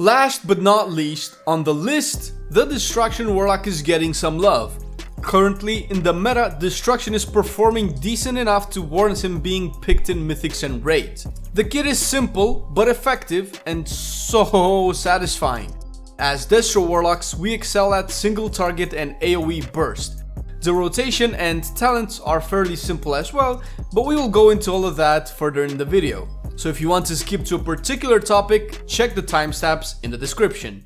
Last but not least, on the list, the Destruction Warlock is getting some love. Currently, in the meta, Destruction is performing decent enough to warrant him being picked in Mythics and Raids. The kit is simple, but effective, and so satisfying. As Destro Warlocks, we excel at single target and AoE burst. The rotation and talents are fairly simple as well, but we will go into all of that further in the video. So if you want to skip to a particular topic, check the timestamps in the description.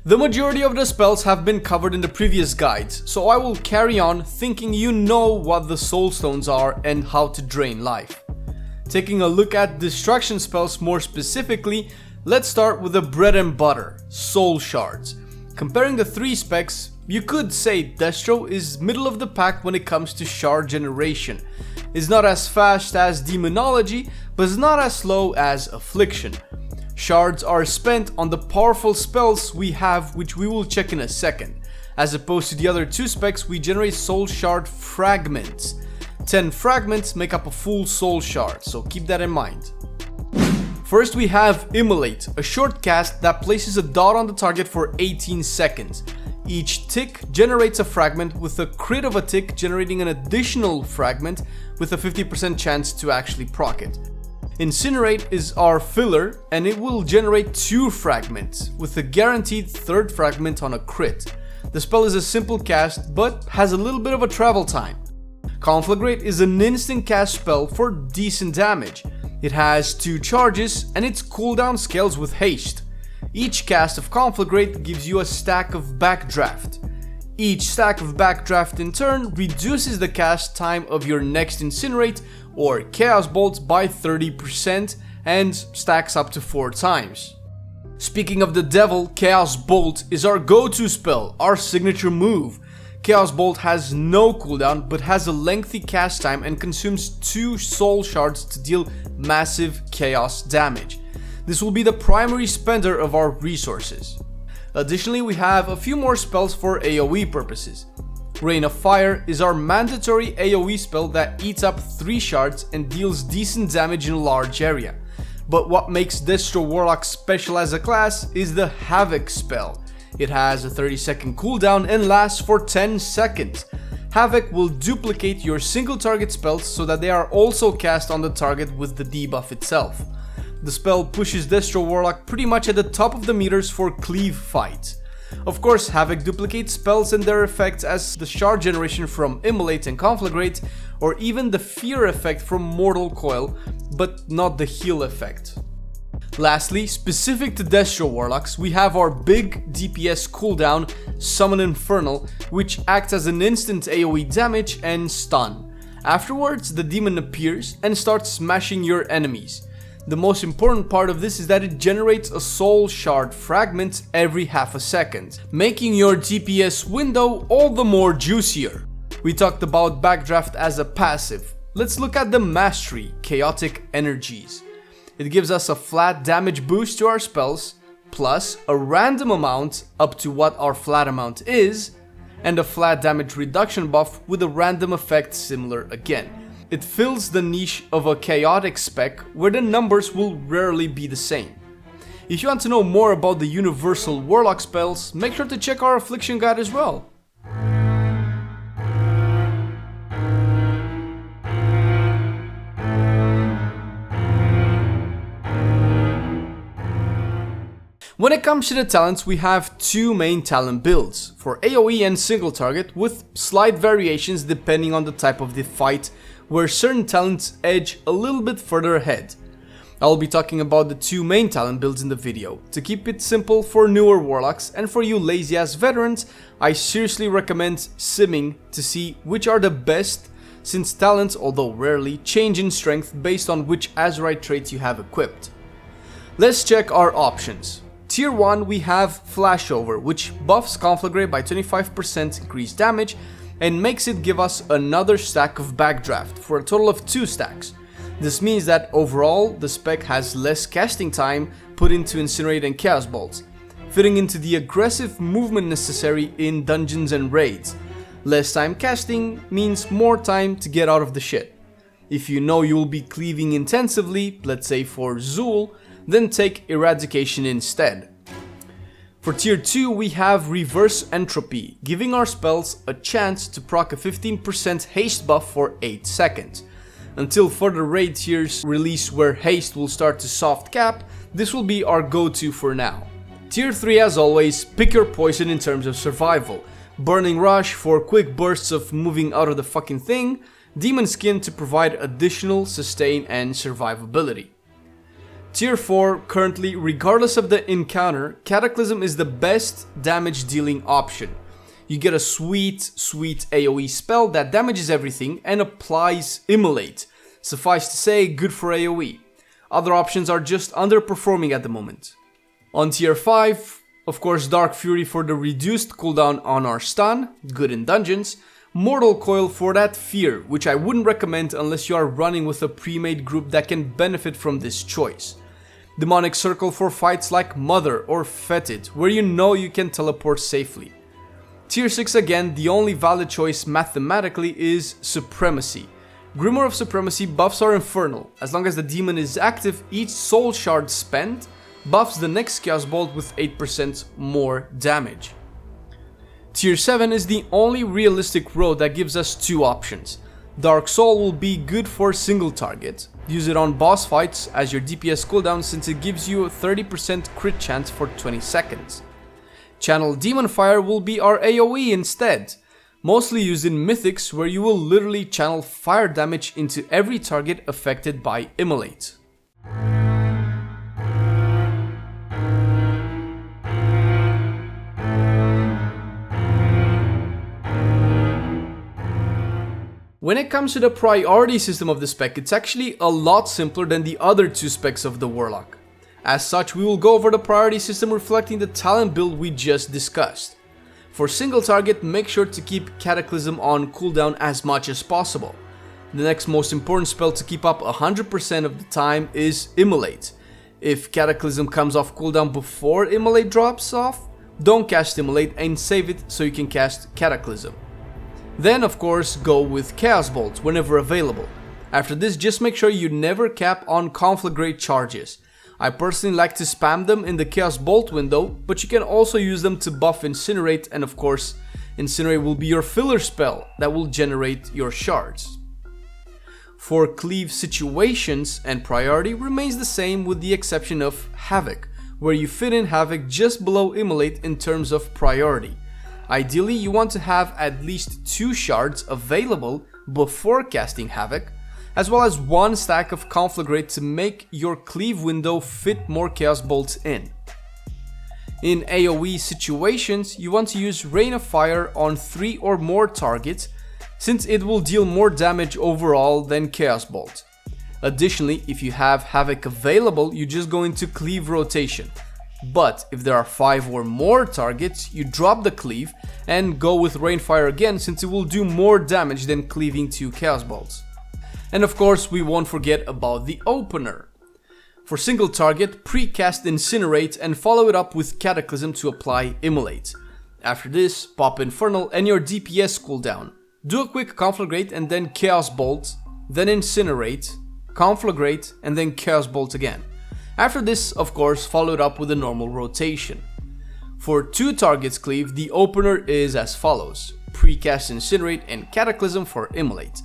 The majority of the spells have been covered in the previous guides, so I will carry on thinking you know what the Soul Stones are and how to drain life. Taking a look at destruction spells more specifically, let's start with the bread and butter, Soul Shards. Comparing the three specs, you could say Destro is middle of the pack when it comes to shard generation. It's not as fast as Demonology, but it's not as slow as Affliction. Shards are spent on the powerful spells we have, which we will check in a second. As opposed to the other two specs, we generate Soul Shard fragments. 10 fragments make up a full Soul Shard, so keep that in mind. First we have Immolate, a short cast that places a dot on the target for 18 seconds. Each tick generates a fragment, with a crit of a tick generating an additional fragment with a 50% chance to actually proc it. Incinerate is our filler, and it will generate 2 fragments, with a guaranteed third fragment on a crit. The spell is a simple cast, but has a little bit of a travel time. Conflagrate is an instant cast spell for decent damage. It has 2 charges, and its cooldown scales with haste. Each cast of Conflagrate gives you a stack of Backdraft. Each stack of Backdraft in turn reduces the cast time of your next Incinerate or Chaos Bolt by 30% and stacks up to 4 times. Speaking of the devil, Chaos Bolt is our go-to spell, our signature move. Chaos Bolt has no cooldown but has a lengthy cast time and consumes 2 soul shards to deal massive chaos damage. This will be the primary spender of our resources. Additionally, we have a few more spells for AoE purposes. Rain of Fire is our mandatory AoE spell that eats up 3 shards and deals decent damage in a large area. But what makes Destro Warlock special as a class is the Havoc spell. It has a 30-second cooldown and lasts for 10 seconds. Havoc will duplicate your single target spells so that they are also cast on the target with the debuff itself. The spell pushes Destro Warlock pretty much at the top of the meters for cleave fights. Of course, Havoc duplicates spells and their effects as the shard generation from Immolate and Conflagrate, or even the fear effect from Mortal Coil, but not the heal effect. Lastly, specific to Destro Warlocks, we have our big DPS cooldown, Summon Infernal, which acts as an instant AoE damage and stun. Afterwards, the demon appears and starts smashing your enemies. The most important part of this is that it generates a soul shard fragment every half a second, making your DPS window all the more juicier. We talked about Backdraft as a passive. Let's look at the Mastery, Chaotic Energies. It gives us a flat damage boost to our spells, plus a random amount up to what our flat amount is, and a flat damage reduction buff with a random effect similar again. It fills the niche of a chaotic spec where the numbers will rarely be the same. If you want to know more about the universal Warlock spells, make sure to check our Affliction guide as well. When it comes to the talents, we have 2 main talent builds, for AoE and single target, with slight variations depending on the type of the fight, where certain talents edge a little bit further ahead. I'll be talking about the 2 main talent builds in the video. To keep it simple for newer Warlocks, and for you lazy ass veterans, I seriously recommend simming to see which are the best, since talents, although rarely, change in strength based on which Azerite traits you have equipped. Let's check our options. Tier 1 we have Flashover, which buffs Conflagrate by 25% increased damage and makes it give us another stack of Backdraft for a total of 2 stacks. This means that overall the spec has less casting time put into Incinerate and Chaos Bolts, fitting into the aggressive movement necessary in dungeons and raids. Less time casting means more time to get out of the shit. If you know you'll be cleaving intensively, let's say for Zul, then take Eradication instead. For tier 2 we have Reverse Entropy, giving our spells a chance to proc a 15% haste buff for 8 seconds. Until further raid tiers release where haste will start to soft cap, this will be our go-to for now. Tier 3 as always, pick your poison in terms of survival. Burning Rush for quick bursts of moving out of the fucking thing, Demon Skin to provide additional sustain and survivability. Tier 4, currently regardless of the encounter, Cataclysm is the best damage dealing option. You get a sweet AoE spell that damages everything and applies Immolate. Suffice to say, good for AoE. Other options are just underperforming at the moment. On tier 5, of course Dark Fury for the reduced cooldown on our stun, good in dungeons. Mortal Coil for that fear, which I wouldn't recommend unless you are running with a pre-made group that can benefit from this choice. Demonic Circle for fights like Mother or Fetid, where you know you can teleport safely. Tier 6 again, the only valid choice mathematically is Supremacy. Grimoire of Supremacy buffs are infernal. As long as the demon is active, each soul shard spent buffs the next Chaos Bolt with 8% more damage. Tier 7 is the only realistic road that gives us two options. Dark Soul will be good for single target. Use it on boss fights as your DPS cooldown since it gives you a 30% crit chance for 20 seconds. Channel Demon Fire will be our AoE instead. Mostly used in Mythics where you will literally channel fire damage into every target affected by Immolate. When it comes to the priority system of the spec, it's actually a lot simpler than the other two specs of the Warlock. As such, we will go over the priority system reflecting the talent build we just discussed. For single target, make sure to keep Cataclysm on cooldown as much as possible. The next most important spell to keep up 100% of the time is Immolate. If Cataclysm comes off cooldown before Immolate drops off, don't cast Immolate and save it so you can cast Cataclysm. Then of course go with Chaos Bolts whenever available. After this, just make sure you never cap on Conflagrate charges. I personally like to spam them in the Chaos Bolt window, but you can also use them to buff Incinerate, and of course Incinerate will be your filler spell that will generate your shards. For cleave situations and priority remains the same with the exception of Havoc, where you fit in Havoc just below Immolate in terms of priority. Ideally, you want to have at least 2 shards available before casting Havoc, as well as 1 stack of Conflagrate to make your cleave window fit more Chaos Bolts in. In AoE situations, you want to use Rain of Fire on 3 or more targets, since it will deal more damage overall than Chaos Bolt. Additionally, if you have Havoc available, you just go into Cleave rotation. But if there are 5 or more targets, you drop the cleave and go with Rainfire again, since it will do more damage than cleaving 2 Chaos Bolts. And of course, we won't forget about the opener. For single target, pre-cast Incinerate and follow it up with Cataclysm to apply Immolate. After this, pop Infernal and your DPS cooldown. Do a quick Conflagrate and then Chaos Bolt, then Incinerate, Conflagrate and then Chaos Bolt again. After this, of course, follow it up with a normal rotation. For 2 targets cleave, the opener is as follows: Precast Incinerate and Cataclysm for Immolate.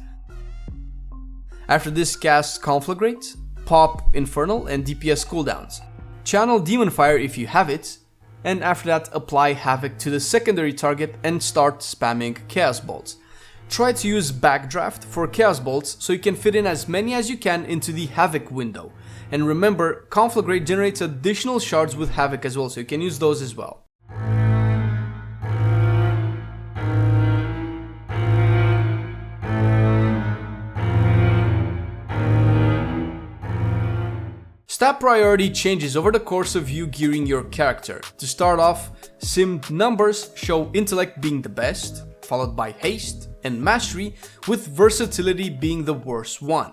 After this, cast Conflagrate, pop Infernal and DPS cooldowns. Channel Demon Fire if you have it, and after that apply Havoc to the secondary target and start spamming Chaos Bolts. Try to use Backdraft for Chaos Bolts so you can fit in as many as you can into the Havoc window. And remember, Conflagrate generates additional shards with Havoc as well, so you can use those as well. Stat priority changes over the course of you gearing your character. To start off, sim numbers show intellect being the best, followed by haste and mastery, with versatility being the worst one.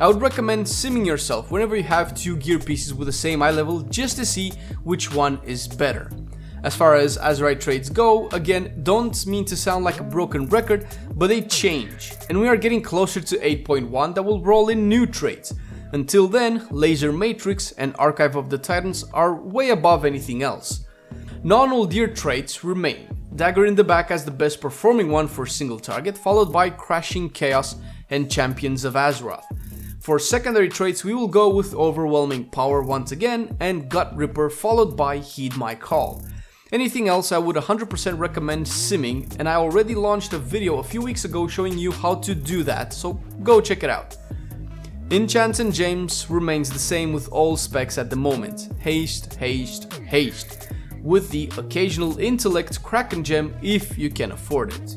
I would recommend simming yourself whenever you have 2 gear pieces with the same eye level just to see which one is better. As far as Azerite traits go, again, don't mean to sound like a broken record, but they change, and we are getting closer to 8.1 that will roll in new traits. Until then, Laser Matrix and Archive of the Titans are way above anything else. Non-Uldir traits remain. Dagger in the Back as the best performing one for single target, followed by Crashing Chaos and Champions of Azeroth. For secondary traits, we will go with Overwhelming Power once again and Gut Ripper, followed by Heed My Call. Anything else I would 100% recommend simming, and I already launched a video a few weeks ago showing you how to do that, so go check it out. Enchant and Gems remains the same with all specs at the moment. Haste, haste, haste. With the occasional Intellect Kraken Gem if you can afford it.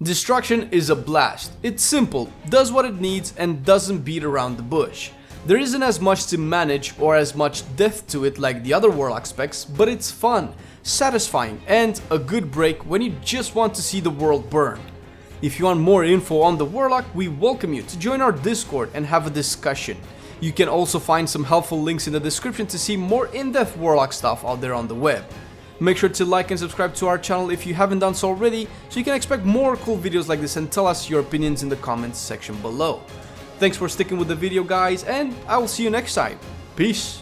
Destruction is a blast. It's simple, does what it needs, and doesn't beat around the bush. There isn't as much to manage or as much depth to it like the other Warlock specs, but it's fun, satisfying, and a good break when you just want to see the world burn. If you want more info on the Warlock, we welcome you to join our Discord and have a discussion. You can also find some helpful links in the description to see more in-depth Warlock stuff out there on the web. Make sure to like and subscribe to our channel if you haven't done so already, so you can expect more cool videos like this, and tell us your opinions in the comments section below. Thanks for sticking with the video, guys, and I will see you next time. Peace!